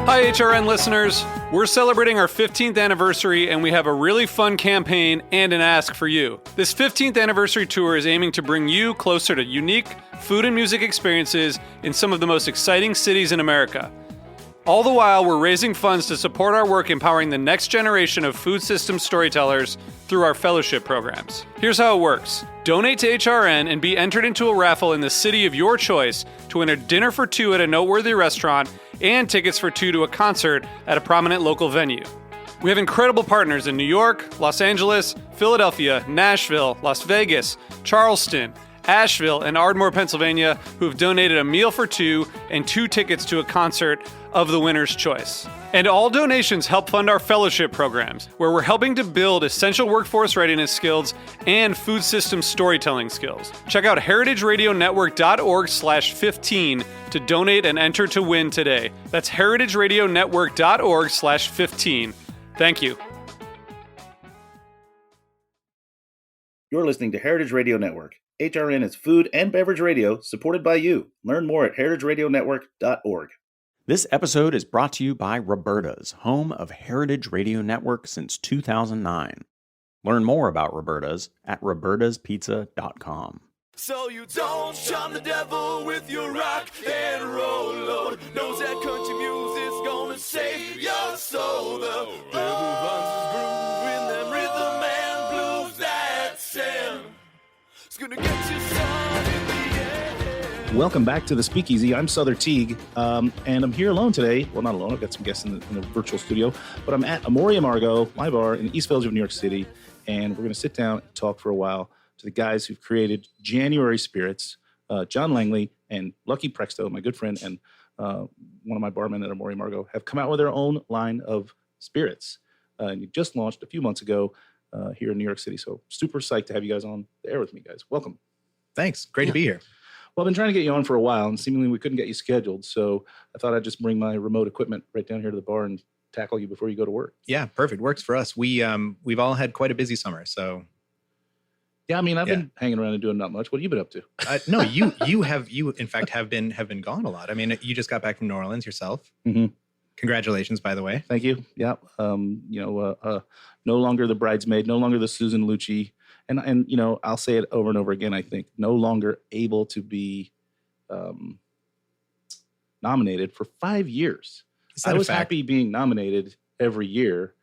Hi, HRN listeners. We're celebrating our 15th anniversary, and we have a really fun campaign and an ask for you. This 15th anniversary tour is aiming to bring you closer to unique food and music experiences in some of the most exciting cities in America. All the while, we're raising funds to support our work empowering the next generation of food systems storytellers through our fellowship programs. Here's how it works. Donate to HRN and be entered into a raffle in the city of your choice to win a dinner for two at a noteworthy restaurant and tickets for two to a concert at a prominent local venue. We have incredible partners in New York, Los Angeles, Philadelphia, Nashville, Las Vegas, Charleston, Asheville, and Ardmore, Pennsylvania, who have donated a meal for two and two tickets to a concert of the winner's choice. And all donations help fund our fellowship programs, where we're helping to build essential workforce readiness skills and food system storytelling skills. Check out heritageradionetwork.org/15 to donate and enter to win today. That's heritageradionetwork.org/15. Thank you. You're listening to Heritage Radio Network. HRN is food and beverage radio supported by you. Learn more at heritageradionetwork.org. This episode is brought to you by Roberta's, home of Heritage Radio Network since 2009. Learn more about Roberta's at robertaspizza.com. So you don't shun the devil with your rock and roll load. Knows that country music's gonna save your soul. The devil finds his groove in them rhythm and blues that send. It's gonna get you some in the end. Welcome back to the Speakeasy. I'm Sother Teague, and I'm here alone today. Well, not alone. I've got some guests in the virtual studio, but I'm at Amore Amargo, my bar in the East Village of New York City, and we're going to sit down and talk for a while to the guys who've created January Spirits, John Langley and Lucky Prexto, my good friend, and one of my barmen at Amore Amargo, have come out with their own line of spirits. And you just launched a few months ago here in New York City. So super psyched to have you guys on the air with me, guys. Welcome. Thanks. Great to be here. Well, I've been trying to get you on for a while, and seemingly we couldn't get you scheduled. So I thought I'd just bring my remote equipment right down here to the bar and tackle you before you go to work. Yeah, perfect. Works for us. We've all had quite a busy summer, so. Yeah, I mean, I've been hanging around and doing not much. What have you been up to? No, you in fact have been gone a lot. I mean, you just got back from New Orleans yourself. Mm-hmm. Congratulations, by the way. Thank you. Yeah. No longer the bridesmaid, no longer the Susan Lucci. And I'll say it over and over again, I think, no longer able to be nominated for 5 years. I was happy being nominated every year,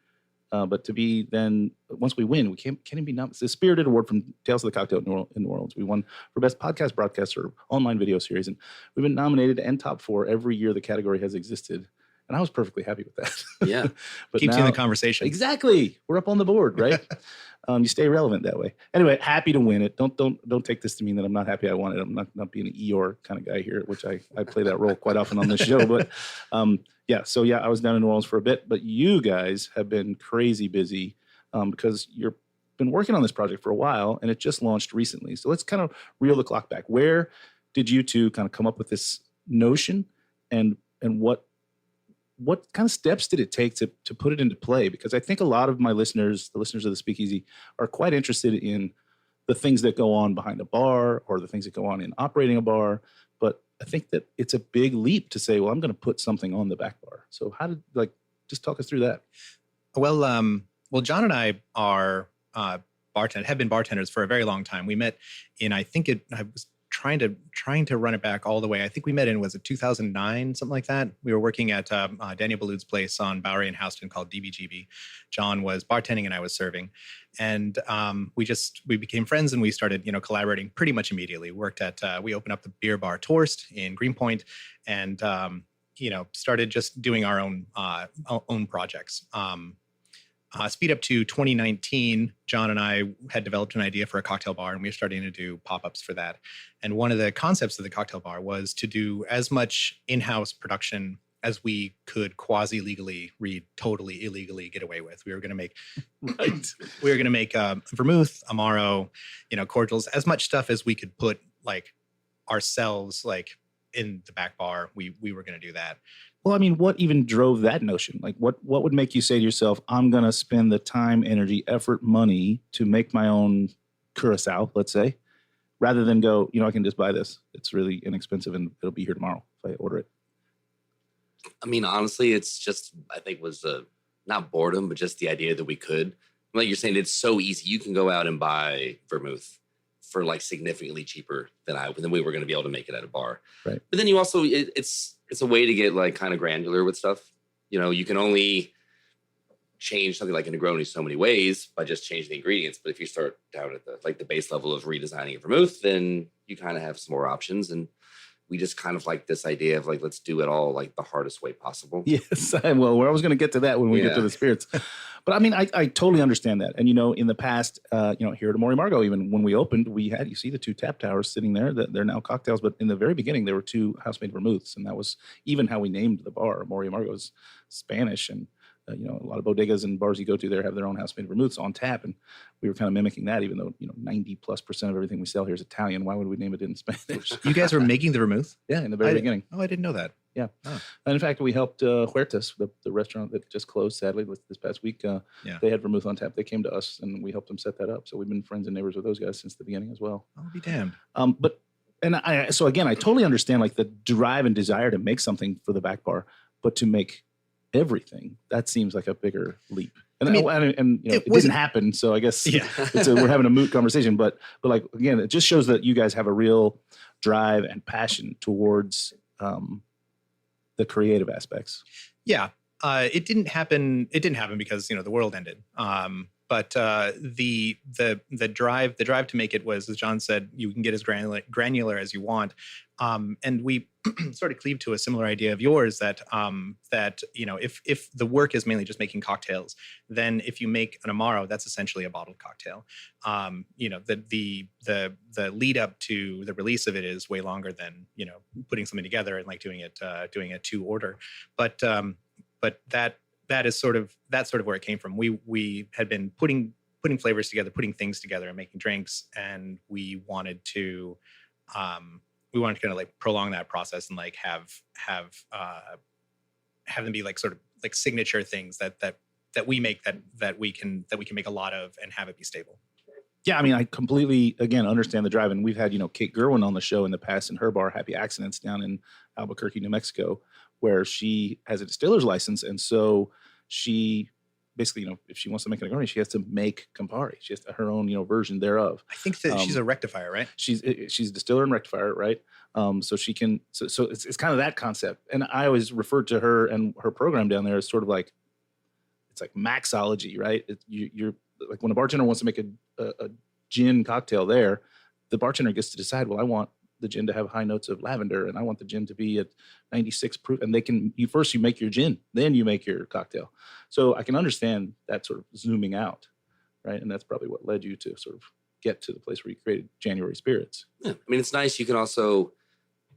but to be then, once we win, we can't even be nominated. It's a Spirited Award from Tales of the Cocktail in New Orleans. We won for Best Podcast Broadcast or Online Video Series, and we've been nominated and top 4 every year the category has existed. And I was perfectly happy with that. Yeah. But keeps you in the conversation. Exactly. We're up on the board, right? You stay relevant that way. Anyway, happy to win it. Don't take this to mean that I'm not happy I won it. I'm not being an Eeyore kind of guy here, which I play that role quite often on this show. But I was down in New Orleans for a bit. But you guys have been crazy busy because you've been working on this project for a while, and it just launched recently. So let's kind of reel the clock back. Where did you two kind of come up with this notion, and what kind of steps did it take to put it into play? Because I think a lot of my listeners, the listeners of the Speakeasy, are quite interested in the things that go on behind a bar or the things that go on in operating a bar. But I think that it's a big leap to say, well, I'm going to put something on the back bar. So how did, just talk us through that. Well, John and I are have been bartenders for a very long time. We met in, I was trying to run it back all the way. I think we met in, was it 2009, something like that? We were working at Daniel Ballew's place on Bowery and Houston called DBGB. John was bartending and I was serving. And we became friends and we started, collaborating pretty much immediately. We opened up the beer bar Torst in Greenpoint and, started just doing our own projects. Speed up to 2019, John and I had developed an idea for a cocktail bar, and we were starting to do pop-ups for that. And one of the concepts of the cocktail bar was to do as much in-house production as we could quasi-legally, totally illegally get away with. We were going to make, vermouth, amaro, cordials, as much stuff as we could put ourselves in the back bar. We were going to do that. Well, I mean, what even drove that notion? What would make you say to yourself, I'm going to spend the time, energy, effort, money to make my own Curacao, let's say, rather than go, I can just buy this. It's really inexpensive and it'll be here tomorrow if I order it. I mean, honestly, it's just, I think was not boredom, but just the idea that we could, like you're saying, it's so easy. You can go out and buy vermouth for like significantly cheaper than we were going to be able to make it at a bar. Right. But then you also, it's a way to get like kind of granular with stuff. You know, you can only change something like a Negroni so many ways by just changing the ingredients. But if you start down at the base level of redesigning a vermouth, then you kind of have some more options. And we just kind of like this idea of like, let's do it all like the hardest way possible. Yes. Well, I was going to get to that when we get to the spirits. But I mean, I totally understand that. And, in the past, here at Amor y Amargo, even when we opened, you see the 2 tap towers sitting there. They're now cocktails. But in the very beginning, there were 2 house-made vermouths. And that was even how we named the bar. Amor y Amargo is Spanish. And, a lot of bodegas and bars you go to there have their own house-made vermouths on tap. And we were kind of mimicking that, even though, 90+% of everything we sell here is Italian. Why would we name it in Spanish? You guys were making the vermouth? Yeah, in the very beginning. Oh, I didn't know that. Yeah. Oh. And in fact, we helped Huertas, the restaurant that just closed, sadly, this past week. They had vermouth on tap. They came to us, and we helped them set that up. So we've been friends and neighbors with those guys since the beginning as well. I'll be damned. So again, I totally understand like the drive and desire to make something for the back bar, but to make everything, that seems like a bigger leap. And it didn't happen, so I guess we're having a moot conversation. But like again, it just shows that you guys have a real drive and passion towards the creative aspects. Yeah, it didn't happen. It didn't happen because the world ended. But the drive to make it was, as John said, you can get as granular as you want. And we sort of cleave to a similar idea of yours that if the work is mainly just making cocktails, then if you make an Amaro, that's essentially a bottled cocktail. The lead up to the release of it is way longer than putting something together and like doing it to order. But that is sort of where it came from. We had been putting flavors together, putting things together, and making drinks, and we wanted to kind of like prolong that process and like have them be like sort of like signature things that we make that we can make a lot of and have it be stable. Yeah, I mean, I completely again understand the drive, and we've had Kate Gerwin on the show in the past in her bar Happy Accidents down in Albuquerque, New Mexico, where she has a distiller's license, and so she basically, if she wants to make a Negroni, she has to make Campari. She has her own, version thereof. I think that she's a rectifier, right? She's a distiller and rectifier, right? So she can. So it's kind of that concept. And I always referred to her and her program down there as sort of like, it's like Maxology, right? You're like when a bartender wants to make a gin cocktail there, the bartender gets to decide. Well, I want the gin to have high notes of lavender, and I want the gin to be at 96 proof. And you make your gin, then you make your cocktail. So I can understand that sort of zooming out, right? And that's probably what led you to sort of get to the place where you created January Spirits. Yeah, I mean, it's nice. You can also,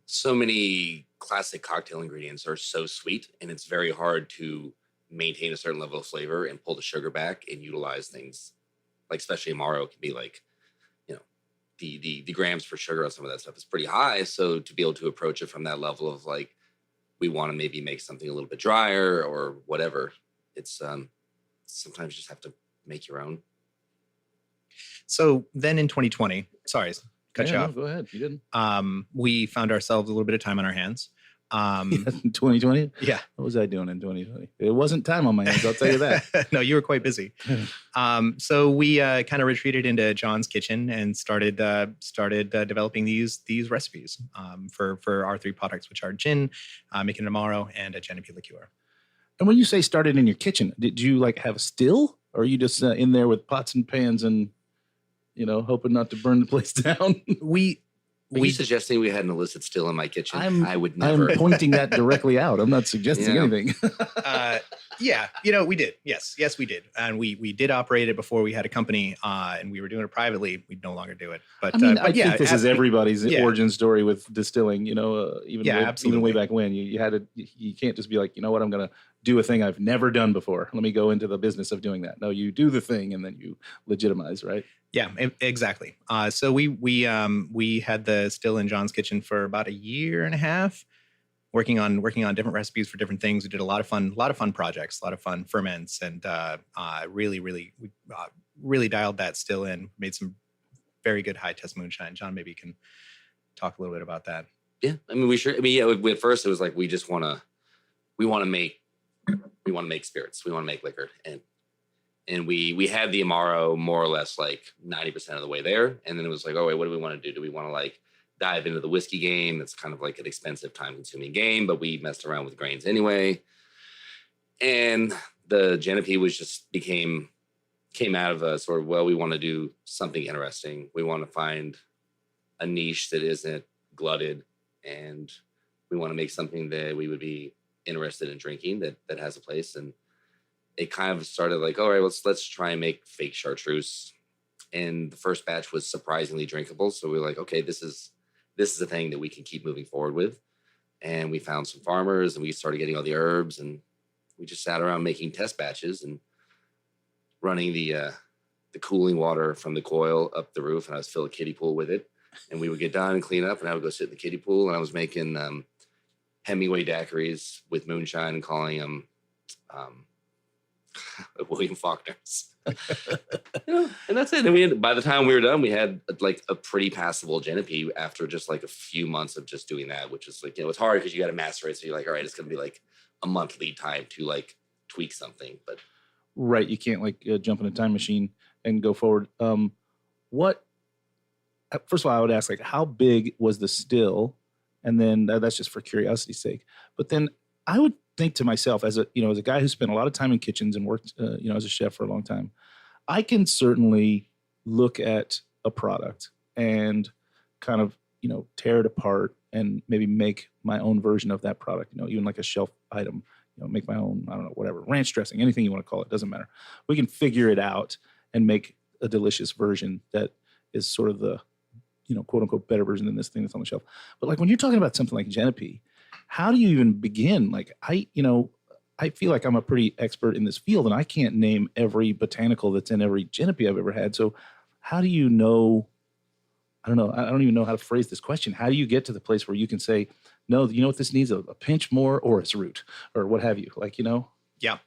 so many classic cocktail ingredients are so sweet, and it's very hard to maintain a certain level of flavor and pull the sugar back and utilize things like, especially Amaro can be like, the grams per sugar on some of that stuff is pretty high. So to be able to approach it from that level of like, we want to maybe make something a little bit drier or whatever, it's sometimes you just have to make your own. So then in 2020, sorry, cut you off. Go ahead. You didn't. We found ourselves a little bit of time on our hands. 2020? Yeah. What was I doing in 2020? It wasn't time on my hands, I'll tell you that. No, you were quite busy. So we kind of retreated into John's kitchen and started developing these recipes for our 3 products, which are gin, making an Amaro, and a Genepi liqueur. And when you say started in your kitchen, did you like have a still, or are you just in there with pots and pans and hoping not to burn the place down? Are you suggesting we had an illicit still in my kitchen? I would never. I'm pointing that directly out. I'm not suggesting anything. Yeah, we did. Yes, we did. And we did operate it before we had a company, and we were doing it privately. We'd no longer do it. But I think this is everybody's origin story with distilling. Even way back when you can't just be like, what, I'm going to do a thing I've never done before. Let me go into the business of doing that. No, you do the thing and then you legitimize, right? Yeah, exactly. So we had the still in John's kitchen for about a year and a half, working on different recipes for different things. We did a lot of fun projects, a lot of fun ferments, and really dialed that still in. Made some very good high test moonshine. John, maybe you can talk a little bit about that. Yeah, I mean, we sure. I mean, yeah. At first, it was like we we want to make spirits. We want to make liquor. And we had the Amaro more or less like 90% of the way there. And then it was like, oh, wait, what do we want to do? Do we want to like dive into the whiskey game? That's kind of like an expensive, time-consuming game, but we messed around with grains anyway. And the Genepi was just came out of a sort of, well, we want to do something interesting. We want to find a niche that isn't glutted, and we want to make something that we would be interested in drinking that has a place. And it kind of started like, all right, let's try and make fake chartreuse. And the first batch was surprisingly drinkable. So we were like, okay, this is a thing that we can keep moving forward with. And we found some farmers and we started getting all the herbs, and we just sat around making test batches and running the cooling water from the coil up the roof. And I was filling a kiddie pool with it. And we would get done and clean up, and I would go sit in the kiddie pool, and I was making Hemingway daiquiris with moonshine and calling them William Faulkner's. And that's it. And by the time we were done, we had like a pretty passable Genepi after just like a few months of just doing that, which is like, it's hard because you got to master it. So you're like, all right, it's going to be like a month lead time to like tweak something. But Right. You can't like jump in a time machine and go forward. First of all, I would ask, like, how big was the still? And then that's just for curiosity's sake. But then I would think to myself, as a guy who spent a lot of time in kitchens and worked, as a chef for a long time, I can certainly look at a product and kind of, tear it apart and maybe make my own version of that product, even like a shelf item, make my own, I don't know, whatever, ranch dressing, anything you want to call it, doesn't matter. We can figure it out and make a delicious version that is sort of the, quote unquote, better version than this thing that's on the shelf. But like when you're talking about something like Genepi, how do you even begin? Like I feel like I'm a pretty expert in this field, and I can't name every botanical that's in every Genepi I've ever had. So how do you know? I don't know. I don't even know how to phrase this question. How do you get to the place where you can say, no, you know what this needs? A pinch more orris root or what have you? Like, Yeah.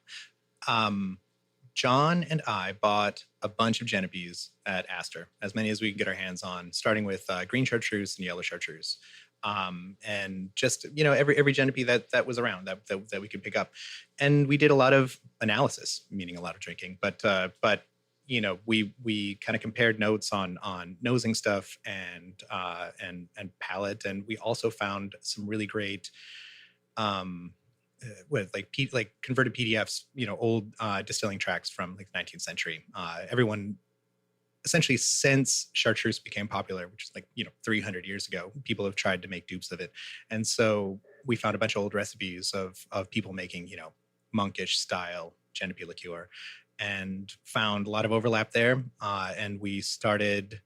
John and I bought a bunch of Genepis at Astor, as many as we could get our hands on, starting with green chartreuse and yellow chartreuse. And just, every Genepi that was around that we could pick up. And we did a lot of analysis, meaning a lot of drinking, but we kind of compared notes on nosing stuff and palate. And we also found some really great, with like converted PDFs, old distilling tracks from like the 19th century. Everyone essentially, since chartreuse became popular, which is like 300 years ago, people have tried to make dupes of it. And so we found a bunch of old recipes of people making monkish style Genepi liqueur, and found a lot of overlap there. And we started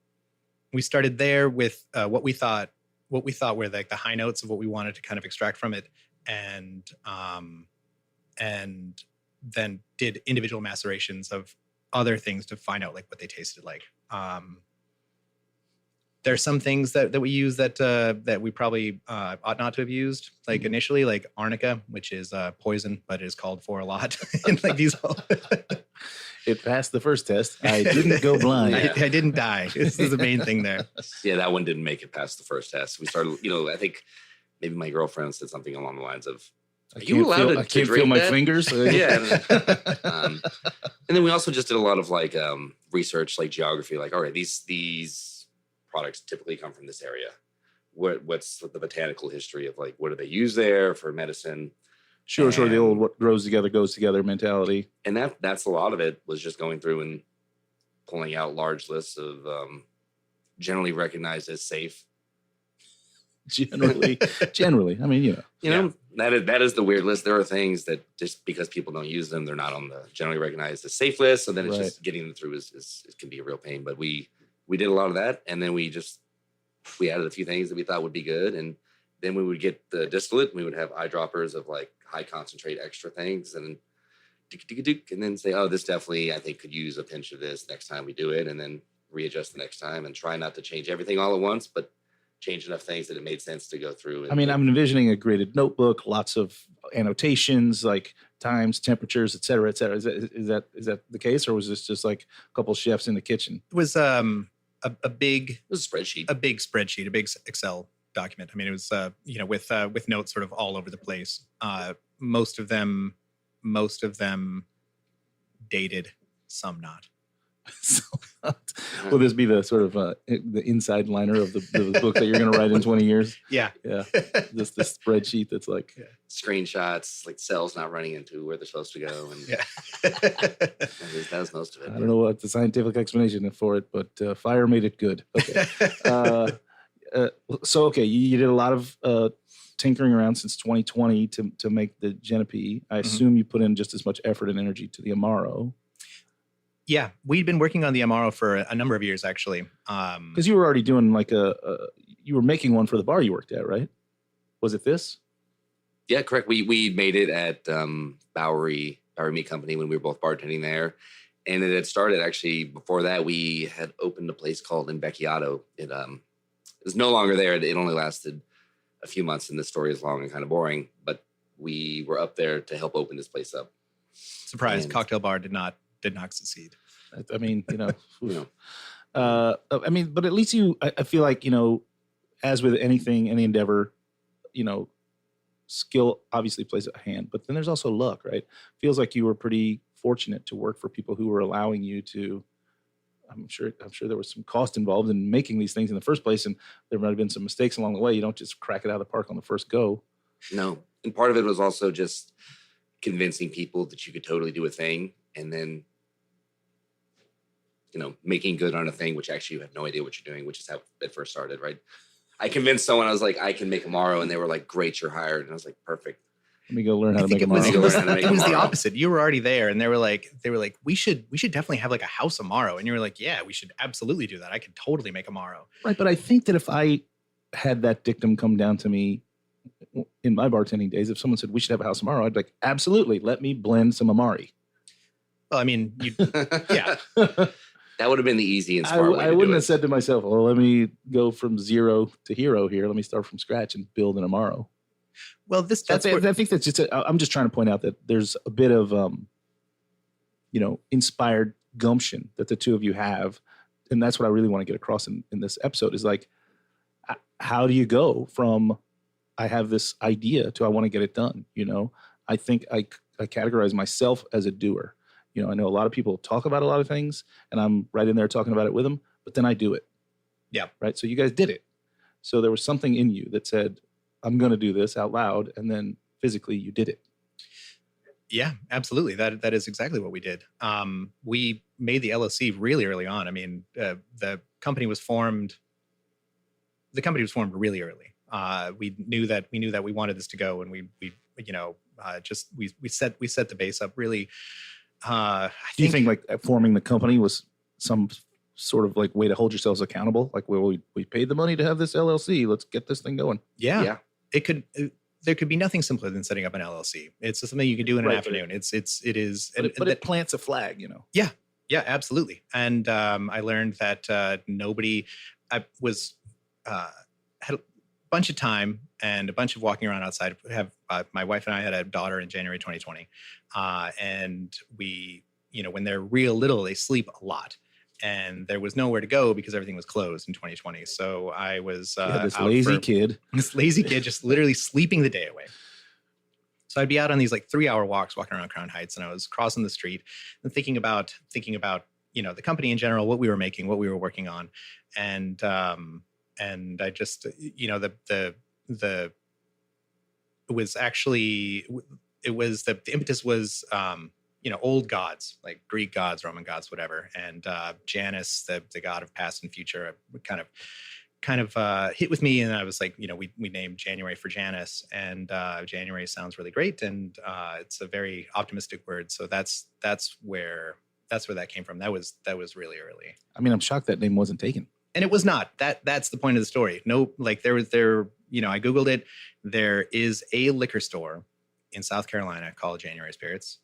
there with what we thought were like the high notes of what we wanted to kind of extract from it. And then did individual macerations of other things to find out like what they tasted like. There's some things that we use that we probably ought not to have used, like initially, like arnica, which is poison, but it is called for a lot. And like these, it passed the first test. I didn't go blind. I didn't die. This is the main thing there. Yeah, that one didn't make it past the first test. We started, I think maybe my girlfriend said something along the lines of, I can't feel my fingers. Yeah. And then we also just did a lot of like research, like geography, like, all right, these products typically come from this area. What's the botanical history of like, what do they use there for medicine? Sure. The old what grows together goes together mentality. And that's a lot of it, was just going through and pulling out large lists of generally recognized as safe. Generally. I mean, that is the weird list. There are things that just because people don't use them, they're not on the generally recognized as safe list. So then it's just getting them through is can be a real pain. But we did a lot of that, and then we added a few things that we thought would be good, and then we would get the distillate, and we would have eyedroppers of like high concentrate extra things, and then say, oh, this definitely I think could use a pinch of this next time we do it, and then readjust the next time, and try not to change everything all at once, but change enough things that it made sense to go through. I'm envisioning a graded notebook, lots of annotations, like times, temperatures, et cetera, et cetera. Is that the case, or was this just like a couple of chefs in the kitchen? It was a big It was a spreadsheet, a big Excel document. I mean, it was with notes sort of all over the place. most of them dated, some not. So, will this be the sort of the inside liner of the book that you're going to write in 20 years? Yeah. Yeah. This spreadsheet that's like Screenshots, like cells not running into where they're supposed to go. And Yeah. that was most of it. I don't know what the scientific explanation for it, but fire made it good. Okay. So okay, you did a lot of tinkering around since 2020 to make the Genepi. I assume you put in just as much effort and energy to the Amaro. Yeah, we'd been working on the Amaro for a number of years, actually. Because you were already doing like you were making one for the bar you worked at, right? Was it this? Yeah, correct. We made it at Bowery Meat Company when we were both bartending there. And it had started actually before that. We had opened a place called Invecchiato. It was no longer there. It only lasted a few months, and the story is long and kind of boring. But we were up there to help open this place up. Surprise, And cocktail bar did not succeed. I mean, I mean, but at least I feel like, as with anything, any endeavor, skill obviously plays a hand, but then there's also luck, right? Feels like you were pretty fortunate to work for people who were allowing you to. I'm sure there was some cost involved in making these things in the first place, and there might have been some mistakes along the way. You don't just crack it out of the park on the first go. No. And part of it was also just convincing people that you could totally do a thing, and then, making good on a thing, which actually you have no idea what you're doing, which is how it first started, right? I convinced someone, I was like, I can make Amaro, and they were like, great, you're hired. And I was like, perfect. Let me go learn how to make it was, Amaro. it was the opposite. You were already there, and they were like, we should definitely have like a house Amaro. And you were like, yeah, we should absolutely do that. I could totally make Amaro. Right, but I think that if I had that dictum come down to me in my bartending days, if someone said we should have a house Amaro, I'd be like, absolutely, let me blend some Amari. Well, I mean, yeah. That would have been the easy and smart way to I wouldn't do have it. said to myself, well, let me go from zero to hero here. Let me start from scratch and build an Amaro. Well, I think that's just I'm just trying to point out that there's a bit of, inspired gumption that the two of you have. And that's what I really want to get across in this episode is like, how do you go from I have this idea to I want to get it done? I think I categorize myself as a doer. I know a lot of people talk about a lot of things, and I'm right in there talking about it with them, but then I do it. Yeah. Right. So you guys did it. So there was something in you that said, I'm going to do this out loud. And then physically you did it. Yeah, absolutely. That is exactly what we did. We made the LLC really early on. I mean, the company was formed really early. We knew that we wanted this to go, and we set the base up really. Do you think like forming the company was some sort of like way to hold yourselves accountable? Like, well, we paid the money to have this LLC. Let's get this thing going. Yeah. There could be nothing simpler than setting up an LLC. It's something you can do in an afternoon. It is. But it plants a flag, Yeah, absolutely. And I learned that I had a bunch of time and a bunch of walking around outside. My wife and I had a daughter in January 2020. And we, when they're real little, they sleep a lot. And there was nowhere to go because everything was closed in 2020. So I was this lazy kid just literally sleeping the day away. So I'd be out on these like 3-hour walks walking around Crown Heights, and I was crossing the street and thinking about the company in general, what we were making, what we were working on. And I just, the impetus was, old gods, like Greek gods, Roman gods, whatever. And Janus, the god of past and future, kind of hit with me. And I was like, we named January for Janus, and January sounds really great. And it's a very optimistic word. So that's where that came from. That was really early. I mean, I'm shocked that name wasn't taken. And it was not. That's the point of the story. No, like I Googled it. There is a liquor store in South Carolina called January Spirits.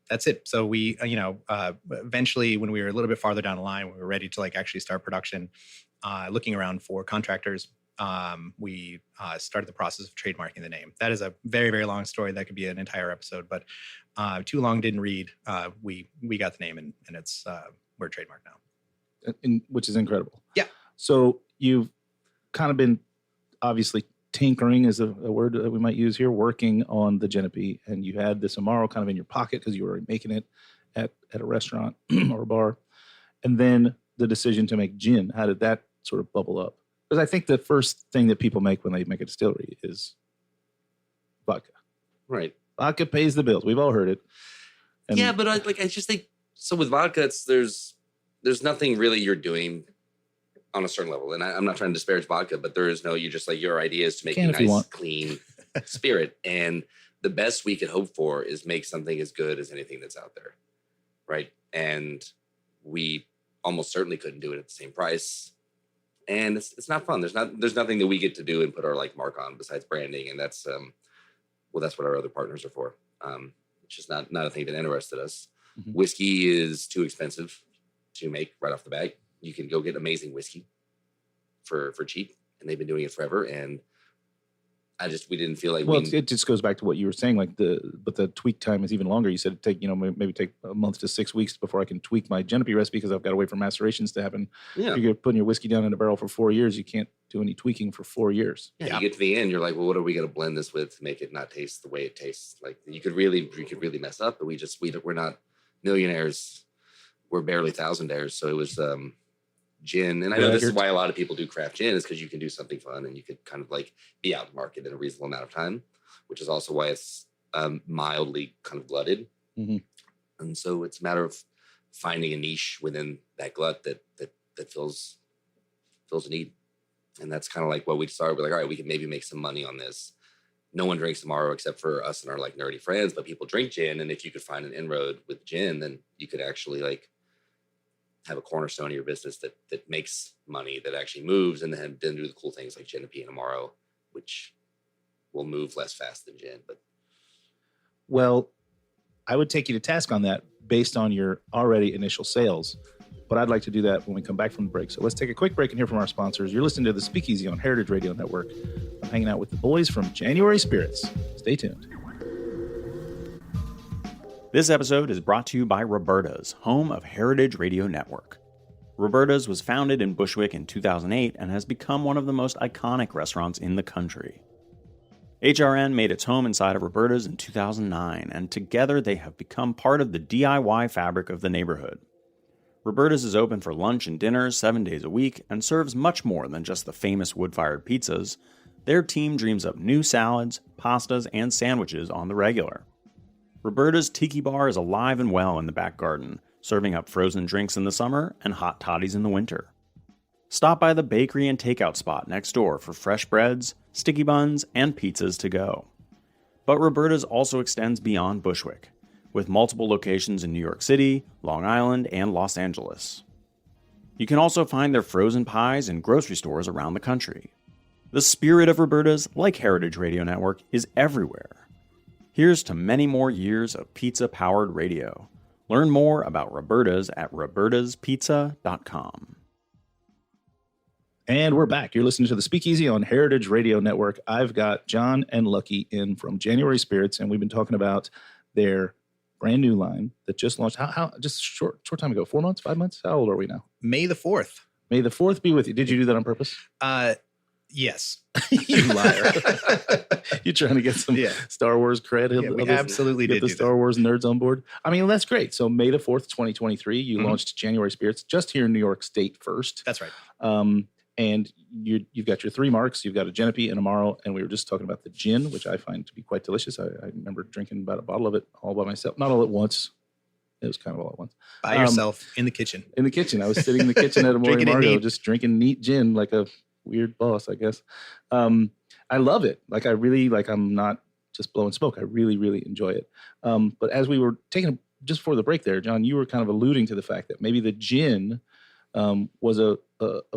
That's it. So we, eventually when we were a little bit farther down the line, we were ready to like actually start production, looking around for contractors. We started the process of trademarking the name. That is a very, very long story. That could be an entire episode, but too long didn't read. We got the name, and it's we're trademarked now. Which is incredible. Yeah. So you've kind of been obviously tinkering is a word that we might use here, working on the Genepi, and you had this Amaro kind of in your pocket because you were making it at a restaurant or a bar, and then the decision to make gin. How did that sort of bubble up? Because I think the first thing that people make when they make a distillery is vodka. Right. Vodka pays the bills. We've all heard it. And Yeah, but I just think so with vodka. There's nothing really you're doing on a certain level, and I'm not trying to disparage vodka, but there is no. You just like your idea is to make a nice, clean spirit, and the best we could hope for is make something as good as anything that's out there, right? And we almost certainly couldn't do it at the same price, and it's not fun. There's nothing that we get to do and put our like mark on besides branding, and that's that's what our other partners are for. It's just not a thing that interested us. Mm-hmm. Whiskey is too expensive to make right off the bat. You can go get amazing whiskey for cheap, and they've been doing it forever. And we didn't feel like it just goes back to what you were saying, like the tweak time is even longer. You said maybe take a month to 6 weeks before I can tweak my Genepi recipe because I've got to wait for macerations to happen. Yeah. If you're putting your whiskey down in a barrel for 4 years, you can't do any tweaking for 4 years. Yeah. You get to the end, you're like, well, what are we going to blend this with to make it not taste the way it tastes? Like you could really mess up, but we're not millionaires. We're barely thousandaires. So it was gin. And I know this is why a lot of people do craft gin, is because you can do something fun and you could kind of like be out in market in a reasonable amount of time, which is also why it's mildly kind of glutted. Mm-hmm. And so it's a matter of finding a niche within that glut that fills a need. And that's kind of like what we started. We're like, all right, we can maybe make some money on this. No one drinks tomorrow except for us and our like nerdy friends, but people drink gin. And if you could find an inroad with gin, then you could actually like have a cornerstone of your business that makes money, that actually moves, and then do the cool things like Genepi and Amaro, which will move less fast than gin. But well, I would take you to task on that based on your already initial sales, but I'd like to do that when we come back from the break. So let's take a quick break and hear from our sponsors. You're listening to The Speakeasy on Heritage Radio Network. I'm hanging out with the boys from January Spirits. Stay tuned. This episode is brought to you by Roberta's, home of Heritage Radio Network. Roberta's was founded in Bushwick in 2008 and has become one of the most iconic restaurants in the country. HRN made its home inside of Roberta's in 2009, and together they have become part of the DIY fabric of the neighborhood. Roberta's is open for lunch and dinners 7 days a week and serves much more than just the famous wood-fired pizzas. Their team dreams up new salads, pastas, and sandwiches on the regular. Roberta's Tiki Bar is alive and well in the back garden, serving up frozen drinks in the summer and hot toddies in the winter. Stop by the bakery and takeout spot next door for fresh breads, sticky buns, and pizzas to go. But Roberta's also extends beyond Bushwick, with multiple locations in New York City, Long Island, and Los Angeles. You can also find their frozen pies in grocery stores around the country. The spirit of Roberta's, like Heritage Radio Network, is everywhere. Here's to many more years of pizza-powered radio. Learn more about Roberta's at robertaspizza.com. And we're back. You're listening to The Speakeasy on Heritage Radio Network. I've got John and Lucky in from January Spirits, and we've been talking about their brand new line that just launched. How just short time ago? 4 months? 5 months? How old are we now? May the 4th. May the 4th be with you. Did you do that on purpose? Yes. You liar. You're trying to get some Star Wars cred. Yeah, we absolutely did the Star Wars nerds on board. I mean, that's great. So May the 4th, 2023, you launched January Spirits just here in New York State first. That's right. And you've got your 3 marks. You've got a Genepi and Amaro, and we were just talking about the gin, which I find to be quite delicious. I remember drinking about a bottle of it all by myself. Not all at once. It was kind of all at once. By yourself in the kitchen. In the kitchen. I was sitting in the kitchen at a Morning Margo just drinking neat gin like a weird boss, I guess. I love it. Like, I really, I'm not just blowing smoke. I really, really enjoy it. But as we were taking, just before the break there, John, you were kind of alluding to the fact that maybe the gin was a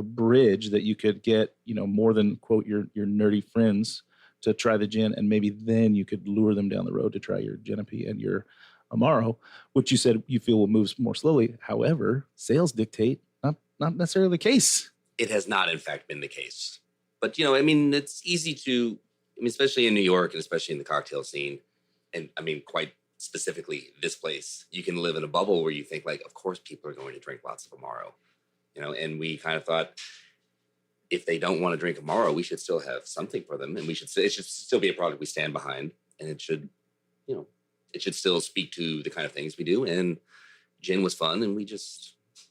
bridge that you could get, more than, quote, your nerdy friends to try the gin, and maybe then you could lure them down the road to try your Genepi and your Amaro, which you said you feel will move more slowly. However, sales dictate not necessarily the case. It has not, in fact, been the case. But, it's easy to, especially in New York and especially in the cocktail scene, and quite specifically this place, you can live in a bubble where you think, like, of course people are going to drink lots of Amaro, and we kind of thought if they don't want to drink tomorrow, we should still have something for them, and it should still be a product we stand behind, and it should, it should still speak to the kind of things we do. And gin was fun, and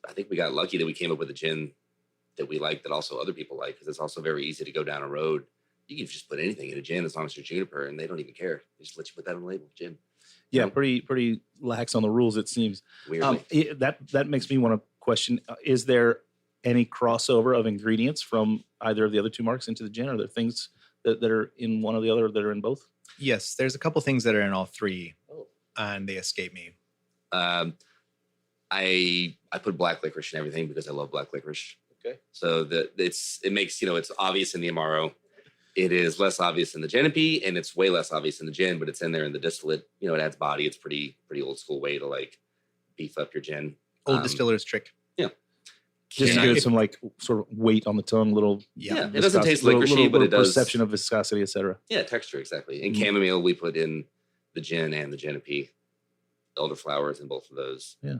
I think we got lucky that we came up with a gin that we like that also other people like, because it's also very easy to go down a road. You can just put anything in a gin as long as you're juniper, and they don't even care. They just let you put that on the label, gin. Yeah, pretty lax on the rules, it seems. Weirdly. That makes me want to question: is there any crossover of ingredients from either of the other two marks into the gin? Are there things that are in one or the other that are in both? Yes, there's a couple things that are in all three, and they escape me. I put black licorice in everything because I love black licorice. Okay. So it makes, it's obvious in the Amaro. It is less obvious in the Genepi, and it's way less obvious in the gin, but it's in there in the distillate. It adds body. It's pretty old school way to like beef up your gin. Old distiller's trick. Yeah. Just to give some like sort of weight on the tongue, little. Yeah. It doesn't taste licoricey, but it does. Perception of viscosity, etc. Yeah, texture, exactly. And chamomile, we put in the gin and the Genepi. Elderflowers in both of those. Yeah.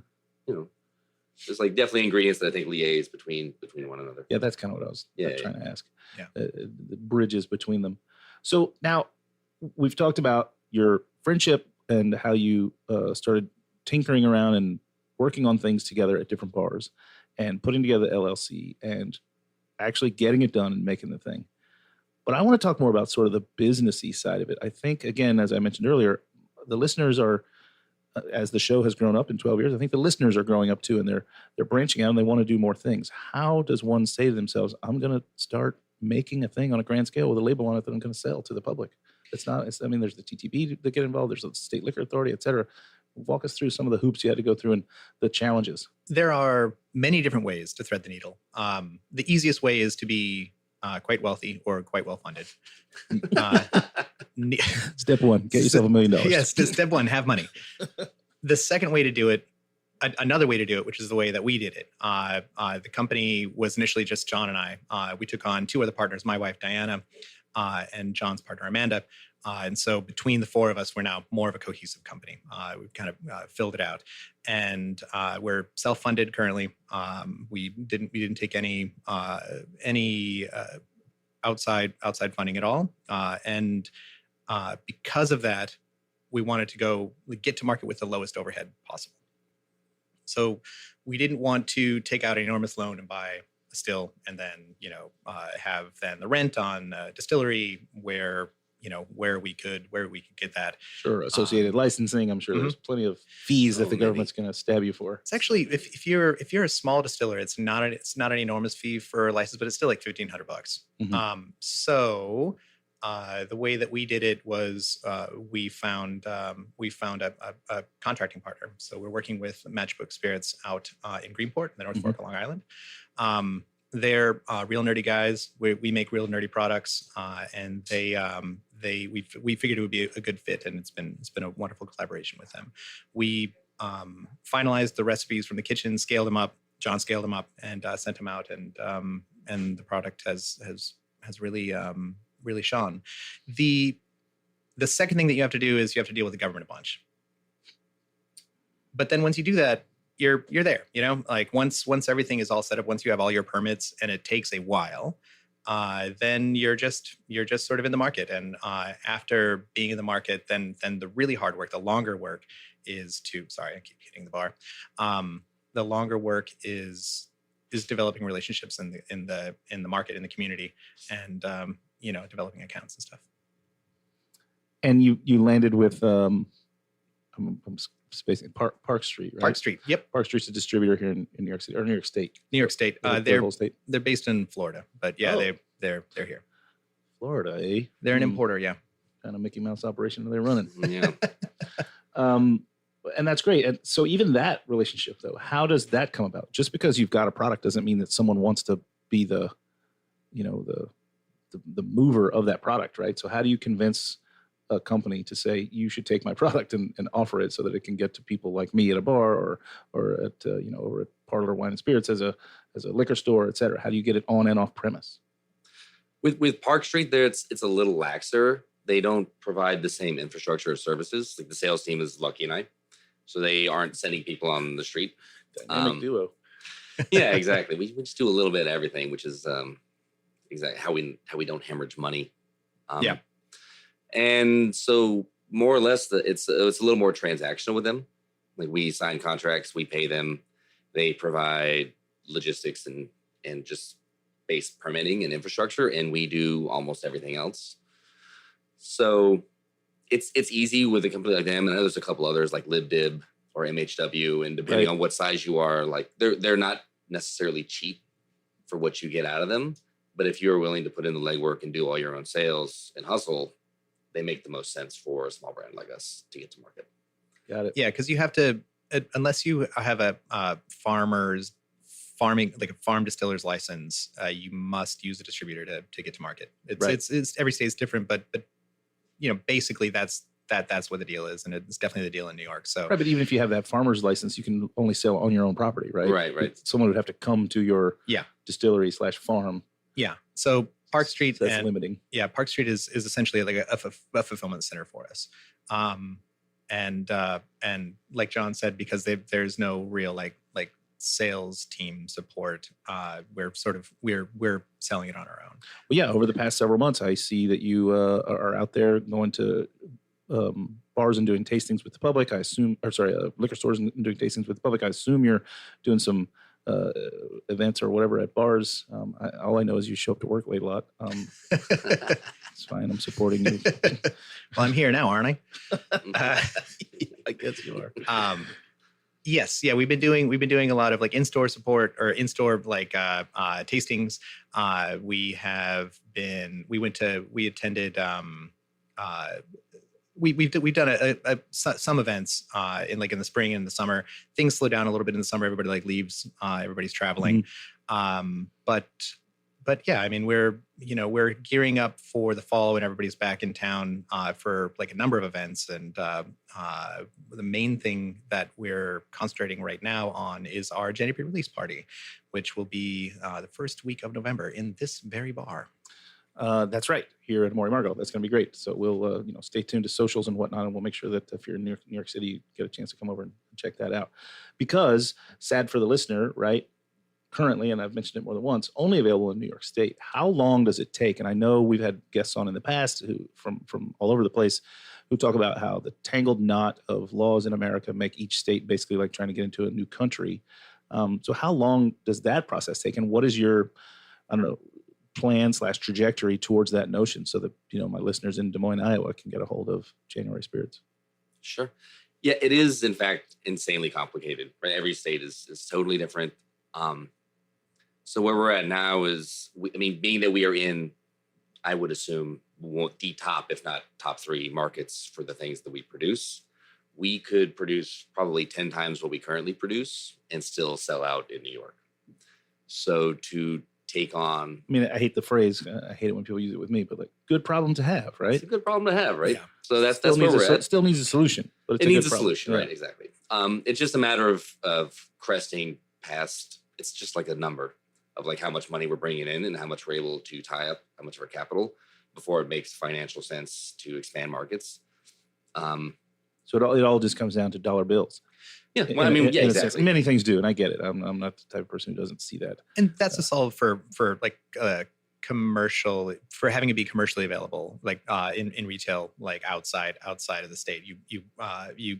There's like definitely ingredients that I think liaise between one another. Yeah, that's kind of what I was trying to ask. Yeah. The bridges between them. So now we've talked about your friendship and how you started tinkering around and working on things together at different bars and putting together the LLC and actually getting it done and making the thing. But I want to talk more about sort of the businessy side of it. I think, again, as I mentioned earlier, the listeners are, as the show has grown up in 12 years, I think the listeners are growing up too, and they're branching out and they want to do more things. How does one say to themselves, I'm going to start making a thing on a grand scale with a label on it that I'm going to sell to the public? There's the TTB that get involved. There's the State Liquor Authority, et cetera. Walk us through some of the hoops you had to go through and the challenges. There are many different ways to thread the needle. The easiest way is to be quite wealthy or quite well funded. Step one, get yourself $1 million. Yes, step one, have money. The second way to do it, another way to do it, which is the way that we did it. The company was initially just John and I. We took on two other partners, my wife, Diana, and John's partner, Amanda. And so between the four of us, we're now more of a cohesive company. We've kind of filled it out, and we're self-funded currently. We didn't take any outside funding at all, and because of that, we wanted to get to market with the lowest overhead possible. So we didn't want to take out an enormous loan and buy a still, and then have then the rent on a distillery where we could get that. Sure, associated licensing. I'm sure there's plenty of fees that the government's going to stab you for. It's actually, if you're a small distiller, it's not an enormous fee for a license, but it's still like $1,500. So the way that we did it was we found a contracting partner. So we're working with Matchbook Spirits out in Greenport, in the North Fork of Long Island. They're real nerdy guys. We make real nerdy products, and we figured it would be a good fit, and it's been a wonderful collaboration with them. We finalized the recipes from the kitchen, scaled them up. John scaled them up and sent them out, and the product has really really shone. The second thing that you have to do is you have to deal with the government a bunch. But then once you do that, you're there, like once everything is all set up, once you have all your permits, and it takes a while, then you're just sort of in the market. And after being in the market, then the really hard work, the longer work is sorry, I keep hitting the bar. The longer work is developing relationships in the market, in the community, and developing accounts and stuff. And you landed with I'm spacing Park Street, right? Park Street. Yep. Park Street's a distributor here in New York City or New York State. New York State. The whole state. They're based in Florida, but yeah, they're here. Florida, eh? They're an importer, yeah. Kind of Mickey Mouse operation they're running. Yeah. And that's great. And so even that relationship, though, how does that come about? Just because you've got a product doesn't mean that someone wants to be the mover of that product, right? So how do you convince a company to say you should take my product and offer it so that it can get to people like me at a bar or at over at Parlor Wine and Spirits as a liquor store, et cetera? How do you get it on and off premise? With Park Street, there it's a little laxer. They don't provide the same infrastructure or services. Like the sales team is Lucky and I, so they aren't sending people on the street. Dynamic duo. Yeah, exactly. We just do a little bit of everything, which is exactly how we don't hemorrhage money. Yeah. And so more or less, it's a little more transactional with them. Like we sign contracts, we pay them, they provide logistics and just base permitting and infrastructure, and we do almost everything else. So it's easy with a company like them. And I know there's a couple others like LibDib or MHW, and depending on what size you are, like they're not necessarily cheap for what you get out of them. But if you're willing to put in the legwork and do all your own sales and hustle, they make the most sense for a small brand like us to get to market. Got it. Yeah, because you have to, unless you have a farming, like a farm distiller's license, you must use a distributor to get to market. It's every state's different, but basically that's what the deal is, and it's definitely the deal in New York. So Right, but even if you have that farmer's license, you can only sell on your own property, right? Right. Someone would have to come to your distillery / farm. Yeah. So Park Street, So that's limiting. Yeah, Park Street is essentially like a fulfillment center for us. And like John said, because there's no real like sales team support, we're selling it on our own. Well, yeah, over the past several months, I see that you are out there going to bars and doing tastings with the public. I assume, liquor stores and doing tastings with the public. I assume you're doing some events or whatever at bars. All I know is you show up to work late a lot. It's fine. I'm supporting you. Well, I'm here now, aren't I? I guess you are. Yes. Yeah. We've been doing a lot of like in-store support or in-store like tastings. We've done some events in the spring and the summer. Things slow down a little bit in the summer. Everybody like leaves. Everybody's traveling. But yeah, I mean, we're gearing up for the fall when everybody's back in town for like a number of events. And the main thing that we're concentrating right now on is our January release party, which will be the first week of November in this very bar. That's right, here at Maury Margo. That's going to be great. So we'll stay tuned to socials and whatnot, and we'll make sure that if you're in New York City, you get a chance to come over and check that out. Because, sad for the listener, right, currently, and I've mentioned it more than once, only available in New York State. How long does it take? And I know we've had guests on in the past who from all over the place who talk about how the tangled knot of laws in America make each state basically like trying to get into a new country. So how long does that process take? And what is your, plan / trajectory towards that notion so that, my listeners in Des Moines, Iowa can get a hold of January Spirits? Sure. Yeah, it is, in fact, insanely complicated. Right? Every state is totally different. So where we're at now is, being that we are in, I would assume, the top, if not top 3 markets for the things that we produce, we could produce probably 10 times what we currently produce and still sell out in New York. So to take on... I hate the phrase. I hate it when people use it with me, but like, good problem to have, right? It's a good problem to have, right? Yeah. So that's where we're at. It still needs a solution. But it's it needs a problem. solution, right? Exactly. It's just a matter of cresting past... It's just like a number of like how much money we're bringing in and how much we're able to tie up, how much of our capital before it makes financial sense to expand markets. So it all just comes down to dollar bills. Yeah, well, exactly. Many things do, and I get it. I'm not the type of person who doesn't see that. And that's a solve for like commercial, for having it be commercially available, like in retail, like outside of the state. You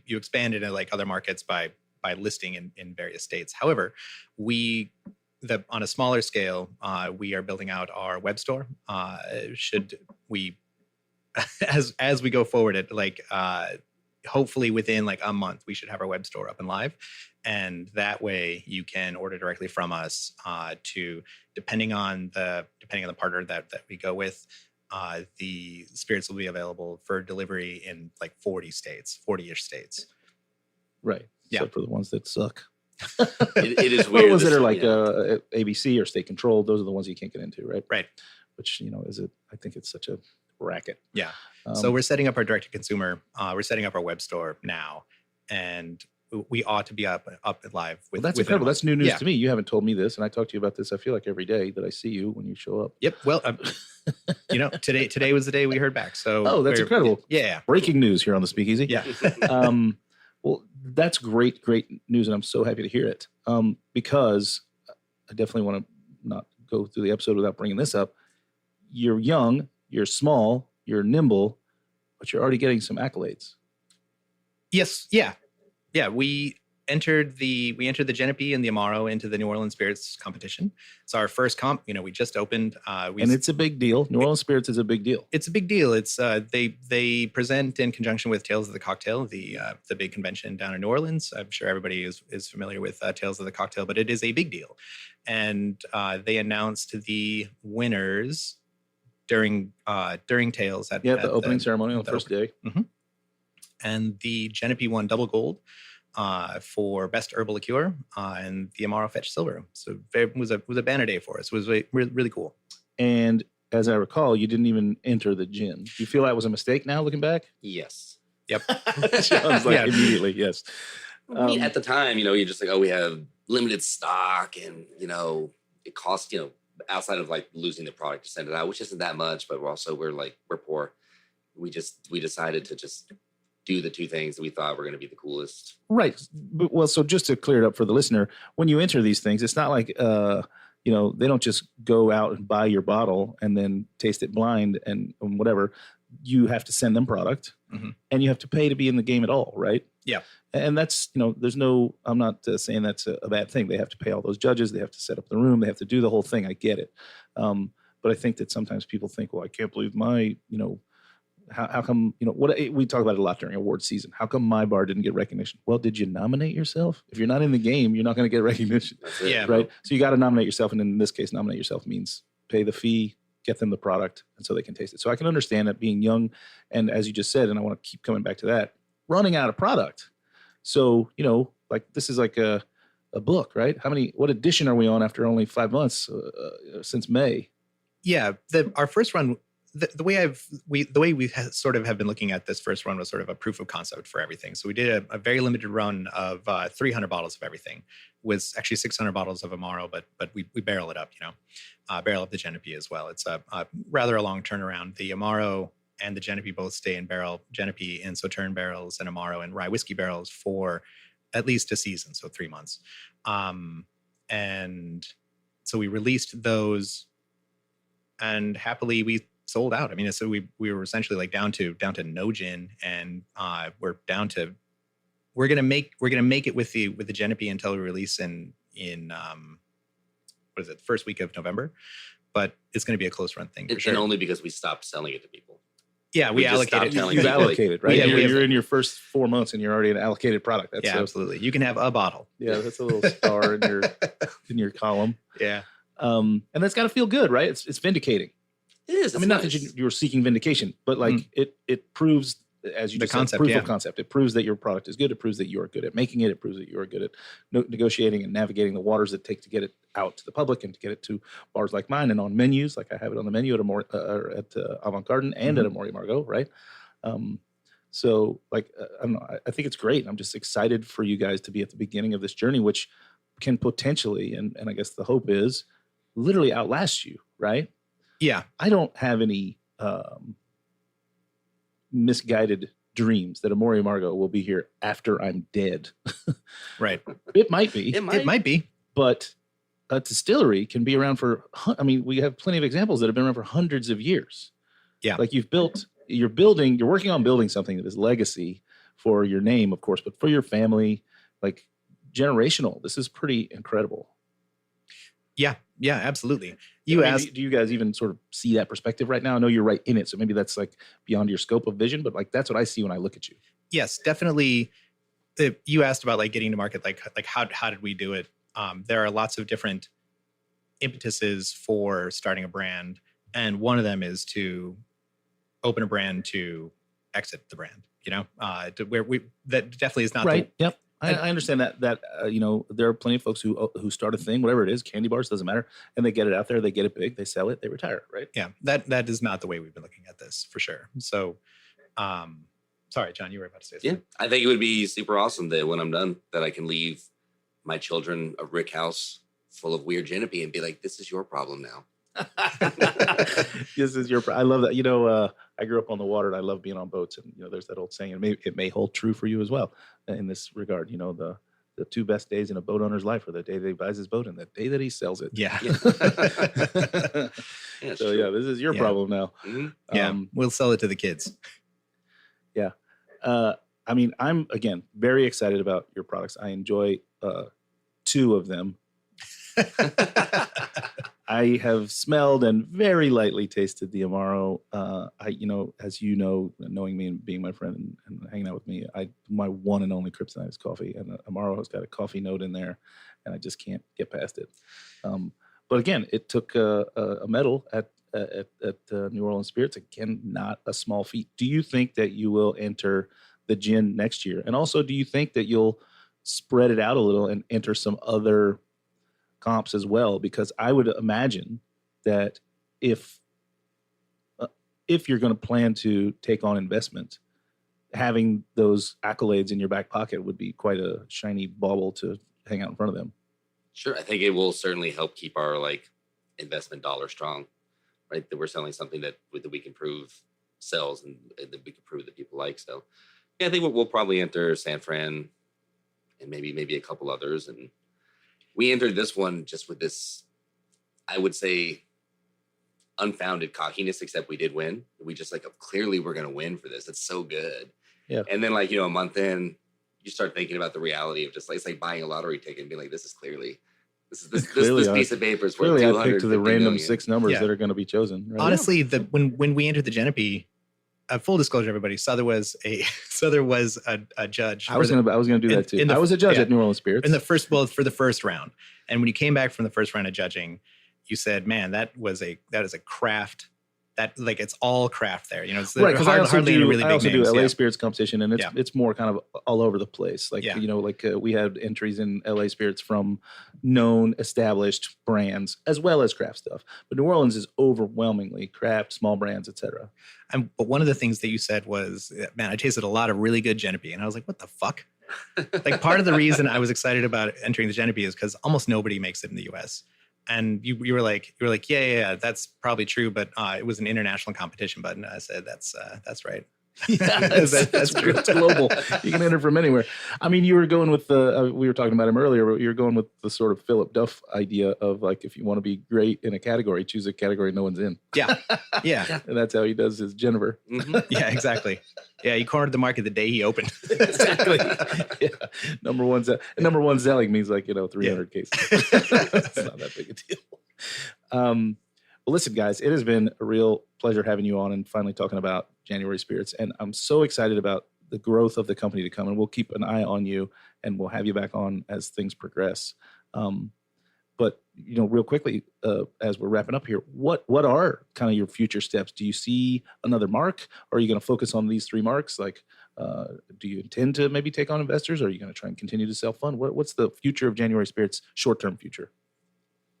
expand into like other markets by listing in various states. However, on a smaller scale, we are building out our web store. Should we, as we go forward, hopefully within like a month, we should have our web store up and live. And that way you can order directly from us to, depending on the partner that we go with, the spirits will be available for delivery in like 40-ish states. Right. Yeah. Except for the ones that suck. It is weird. The ones that are like ABC or state controlled, those are the ones you can't get into, right? Right. Which, I think it's such a racket. Yeah. So we're setting up our direct-to-consumer. We're setting up our web store now, and we ought to be up and live. Well, that's incredible. That's new news to me. You haven't told me this, and I talk to you about this. I feel like every day that I see you when you show up. Yep. Well, today was the day we heard back. So that's incredible. Yeah. Breaking news here on the Speakeasy. Yeah. Well, that's great news, and I'm so happy to hear it. Because I definitely want to not go through the episode without bringing this up. you're young, you're small, you're nimble, but you're already getting some accolades. Yes. Yeah. Yeah. We entered the Genepi and the Amaro into the New Orleans Spirits competition. It's our first comp. We just opened. And it's a big deal. New Orleans Spirits is a big deal. It's a big deal. It's they present in conjunction with Tales of the Cocktail, the big convention down in New Orleans. I'm sure everybody is familiar with Tales of the Cocktail, but it is a big deal. And they announced the winners during Tales at the opening ceremony on the first day. Mm-hmm. And the Genepi won double gold for best herbal liqueur, and the Amaro fetched silver. So it was a banner day for us. It was really cool. And as I recall, you didn't even enter the gin. Do you feel that was a mistake now, looking back? Yes. Yep. Sounds like immediately, yes. At the time, you're just like, oh, we have limited stock, and it costs, outside of like losing the product to send it out, which isn't that much, but we're poor. We decided to just do the two things that we thought were going to be the coolest. Right. Well, so just to clear it up for the listener, when you enter these things, it's not like, they don't just go out and buy your bottle and then taste it blind and whatever. You have to send them product, and you have to pay to be in the game at all, right? Yeah. And that's, I'm not saying that's a bad thing. They have to pay all those judges. They have to set up the room. They have to do the whole thing. I get it. But I think that sometimes people think, well, I can't believe my, how come, what we talk about it a lot during award season. How come my bar didn't get recognition? Well, did you nominate yourself? If you're not in the game, you're not going to get recognition. Yeah. Right. So you got to nominate yourself. And in this case, nominate yourself means pay the fee, get them the product, and so they can taste it. So I can understand that being young. And as you just said, and I want to keep coming back to that, running out of product. So, like this is like a book, right? What edition are we on after only 5 months since May? Yeah. Our first run, the way we sort of have been looking at this first run was sort of a proof of concept for everything. So we did a very limited run of 300 bottles of everything. Was actually 600 bottles of Amaro, but we barrel it up, barrel up the Genepi as well. It's a rather a long turnaround. The Amaro and the Genepi both stay in barrel, Genepi in Sauterne barrels and Amaro in rye whiskey barrels for at least a season, so 3 months. And so we released those, and happily we sold out. I mean, so we were essentially like down to no gin, and we're gonna make it with the Genepi until we release in what is it, first week of November, but it's going to be a close run thing for sure. And only because we stopped selling it to people. Yeah, we allocated. You've allocated, right? Yeah, you're in your first 4 months and you're already an allocated product. That's absolutely. You can have a bottle. Yeah, that's a little star in your column. Yeah. And that's got to feel good, right? It's vindicating. It is. I mean, not that you were seeking vindication, but like it proves, as you just said, proof of concept. It proves that your product is good. It proves that you are good at making it. It proves that you are good at negotiating and navigating the waters that take to get it out to the public and to get it to bars like mine and on menus. Like I have it on the menu at Avant Garden and at Amaury Margot, right? So like, I don't know. I think it's great. I'm just excited for you guys to be at the beginning of this journey, which can potentially, and I guess the hope is, literally outlast you, right? Yeah. I don't have any misguided dreams that Amaury Margot will be here after I'm dead. Right. It might be. It might be. But a distillery can be around for, we have plenty of examples that have been around for hundreds of years. Yeah. Like you're working on building something that is legacy for your name, of course, but for your family, like generational. This is pretty incredible. Yeah. Yeah, absolutely. Do you guys even sort of see that perspective right now? I know you're right in it, so maybe that's like beyond your scope of vision, but like that's what I see when I look at you. Yes, definitely. You asked about like getting to market, like how did we do it? There are lots of different impetuses for starting a brand, and one of them is to open a brand to exit the brand. To where that definitely is not right. Yep. I understand that there are plenty of folks who start a thing, whatever it is, candy bars, doesn't matter, and they get it out there, they get it big, they sell it, they retire, right? Yeah, that is not the way we've been looking at this for sure. So, sorry, John, you were about to say something. Yeah, I think it would be super awesome that when I'm done, that I can leave my children a brick house full of weird Genepi and be like, "This is your problem now." This is I love that. I grew up on the water and I love being on boats, and there's that old saying, and it may hold true for you as well in this regard. The the two best days in a boat owner's life are the day that he buys his boat and the day that he sells it. Yeah. Yeah, So yeah, this is your problem now. Mhm. Yeah. We'll sell it to the kids. Yeah. I mean, I'm, again, very excited about your products. I enjoy 2 of them. I have smelled and very lightly tasted the Amaro. As you know, knowing me and being my friend and hanging out with me, my one and only kryptonite is coffee, and Amaro has got a coffee note in there, and I just can't get past it. But again, it took a medal at New Orleans Spirits. Again, not a small feat. Do you think that you will enter the gin next year? And also, do you think that you'll spread it out a little and enter some other comps as well? Because I would imagine that if you're going to plan to take on investment, having those accolades in your back pocket would be quite a shiny bauble to hang out in front of them. Sure. I think it will certainly help keep our investment dollar strong, right? That we're selling something that we can prove sells and that we can prove that people like. So yeah, I think we'll probably enter San Fran and maybe a couple others. And we entered this one just with this, I would say, unfounded cockiness, except we did win. We just clearly we're going to win for this. It's so good. Yeah. And then a month in, you start thinking about the reality of just it's like buying a lottery ticket and being like, this piece of paper is worth Clearly, I 250 picked the random million. 6 numbers Yeah. that are going to be chosen. Right? Honestly, when we entered the Genepi, full disclosure, everybody, Sother was a judge. I was going to do that too. I was a judge at New Orleans Spirits for the first round. And when you came back from the first round of judging, you said, "Man, that is a craft. That it's all craft there. It's right, because I also do names. LA Yeah. Spirits competition, and it's more kind of all over the place. We had entries in LA Spirits from known, established brands as well as craft stuff. But New Orleans is overwhelmingly craft, small brands, etc. But one of the things that you said was, "Man, I tasted a lot of really good Genepi," and I was like, "What the fuck?" Part of the reason I was excited about entering the Genepi is because almost nobody makes it in the U.S. And you were like, yeah, that's probably true, but it was an international competition button. I said, that's right. Yeah, that's true. It's global. You can enter from anywhere. I mean, you were going with we were talking about him earlier, but you were going with the sort of Philip Duff idea of if you want to be great in a category, choose a category no one's in. Yeah. Yeah. And that's how he does his Jennifer. Mhm. Yeah, exactly. Yeah, he cornered the market the day he opened. Exactly. Yeah. Number one selling means 300 cases. It's not that big a deal. Well, listen, guys, it has been a real pleasure having you on and finally talking about January Spirits. And I'm so excited about the growth of the company to come. And we'll keep an eye on you and we'll have you back on as things progress. But, real quickly, as we're wrapping up here, what are kind of your future steps? Do you see another mark? Or are you going to focus on these 3 marks? Do you intend to maybe take on investors? Or are you going to try and continue to self-fund? What's the future of January Spirits, short-term future?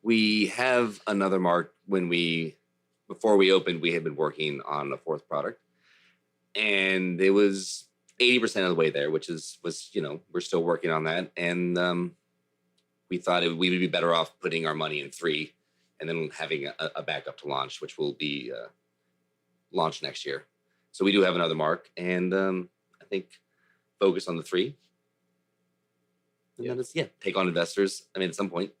We have another mark. Before we opened, we had been working on a 4th product, and it was 80% of the way there, which was we're still working on that, and we thought we would be better off putting our money in 3, and then having a backup to launch, which will be launched next year. So we do have another mark, and I think focus on the 3, and then take on investors. I mean, at some point.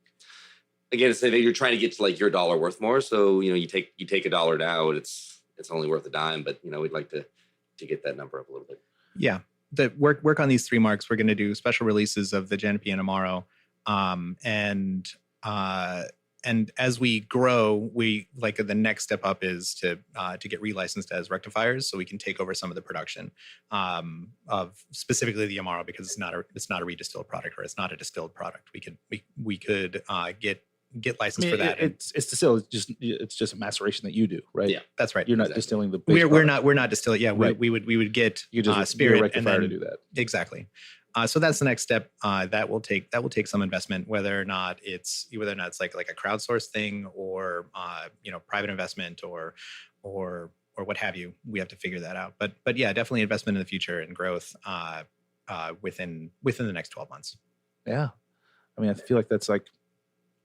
Again, it's you're trying to get to your dollar worth more. So, you take $1 now, it's only worth a dime, but we'd like to get that number up a little bit. Yeah. The work on these 3 marks, we're going to do special releases of the Genepi and Amaro. And as we grow, we the next step up is to get relicensed as rectifiers, so we can take over some of the production of specifically the Amaro, because it's not a redistilled product, or it's not a distilled product. We could get licensed for that. It's distilled. It's just a maceration that you do, right? Yeah, that's right. You're not Exactly. distilling the base We're product. not distilling. Yeah, Right. we would get You just be a spirit and rectifier then to do that. exactly. So that's the next step. That will take some investment, whether or not it's like a crowdsourced thing, or private investment, or what have you. We have to figure that out. But yeah, definitely investment in the future and growth within the next 12 months. Yeah. I mean, I feel like that's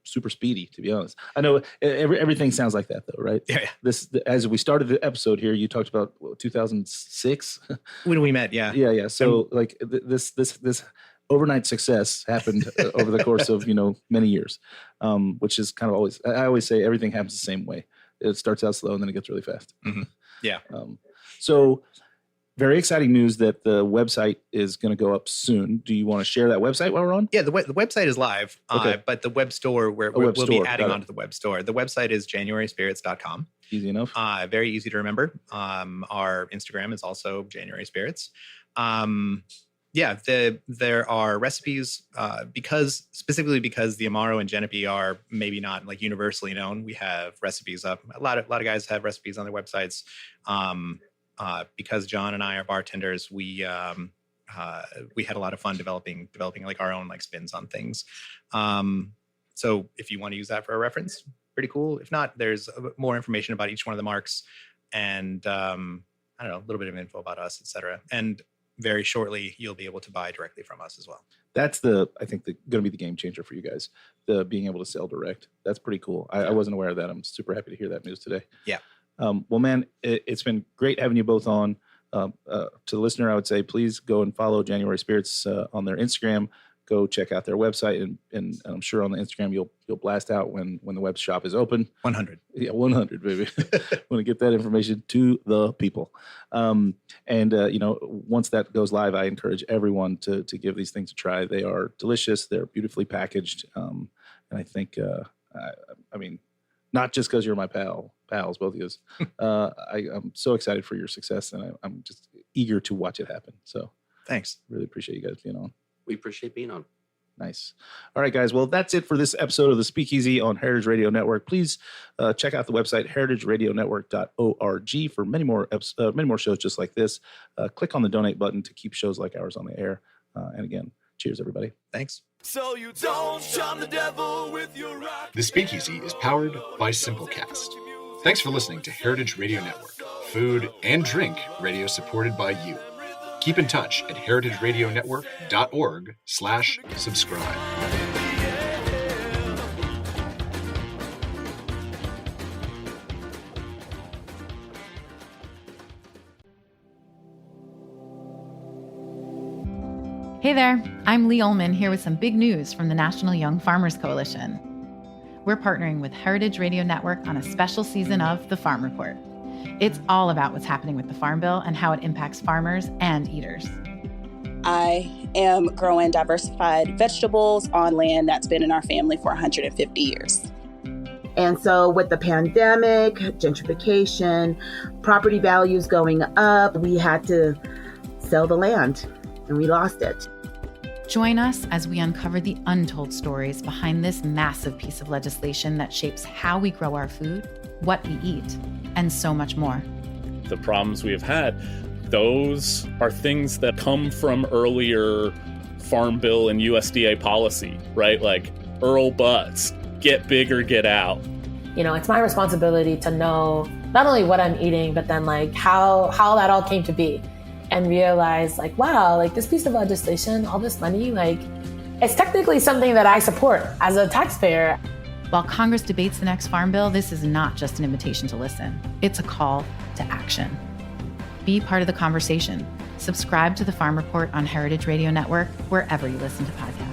super speedy, to be honest. I know everything sounds like that, though, right? Yeah. As we started the episode here, you talked about 2006 When we met, yeah. Yeah. So this overnight success happened over the course of, many years, which is kind of I always say everything happens the same way. It starts out slow and then it gets really fast. Mm-hmm. Yeah. So very exciting news that the website is going to go up soon. Do you want to share that website while we're on? Yeah, the website is live, Okay. But the web store, we'll be adding onto the web store. The website is januaryspirits.com. Easy enough. Very easy to remember. Our Instagram is also January Spirits. There are recipes because the Amaro and Genepi are maybe not like universally known. We have recipes up. A lot of guys have recipes on their websites. Because John and I are bartenders, we had a lot of fun developing like our own like spins on things. So if you want to use that for a reference, pretty cool. If not, there's more information about each one of the marks and I don't know, a little bit of info about us, etc. And very shortly, you'll be able to buy directly from us as well. That's going to be the game changer for you guys, the being able to sell direct. That's pretty cool. I wasn't aware of that. I'm super happy to hear that news today. Yeah. Well, man, it's been great having you both on. To the listener, I would say, please go and follow January Spirits on their Instagram. Go check out their website, and I'm sure on the Instagram you'll blast out when the web shop is open. 100. Yeah, 100, baby. Want to get that information to the people. Once that goes live, I encourage everyone to give these things a try. They are delicious. They're beautifully packaged. And I think, not just because you're my pals, both of you. I'm so excited for your success, and I'm just eager to watch it happen. So thanks. Really appreciate you guys being on. We appreciate being on. Nice. All right, guys. Well, that's it for this episode of the Speakeasy on Heritage Radio Network. Please check out the website, heritageradionetwork.org, for many more shows just like this. Click on the donate button to keep shows like ours on the air. And again, cheers, everybody. Thanks. So you don't charm the devil with your rock. The Speakeasy is powered by Simplecast. Thanks for listening to Heritage Radio Network, food and drink radio supported by you. Keep in touch at heritageradionetwork.org/subscribe. Hey there, I'm Lee Ullman here with some big news from the National Young Farmers Coalition. We're partnering with Heritage Radio Network on a special season of The Farm Report. It's all about what's happening with the Farm Bill and how it impacts farmers and eaters. I am growing diversified vegetables on land that's been in our family for 150 years. And so with the pandemic, gentrification, property values going up, we had to sell the land and we lost it. Join us as we uncover the untold stories behind this massive piece of legislation that shapes how we grow our food, what we eat, and so much more. The problems we have had, those are things that come from earlier Farm Bill and USDA policy, right? Like Earl Butts, get big or get out. It's my responsibility to know not only what I'm eating, but then like how that all came to be and realize like, wow, like this piece of legislation, all this money, like it's technically something that I support as a taxpayer. While Congress debates the next Farm Bill, this is not just an invitation to listen. It's a call to action. Be part of the conversation. Subscribe to the Farm Report on Heritage Radio Network, wherever you listen to podcasts.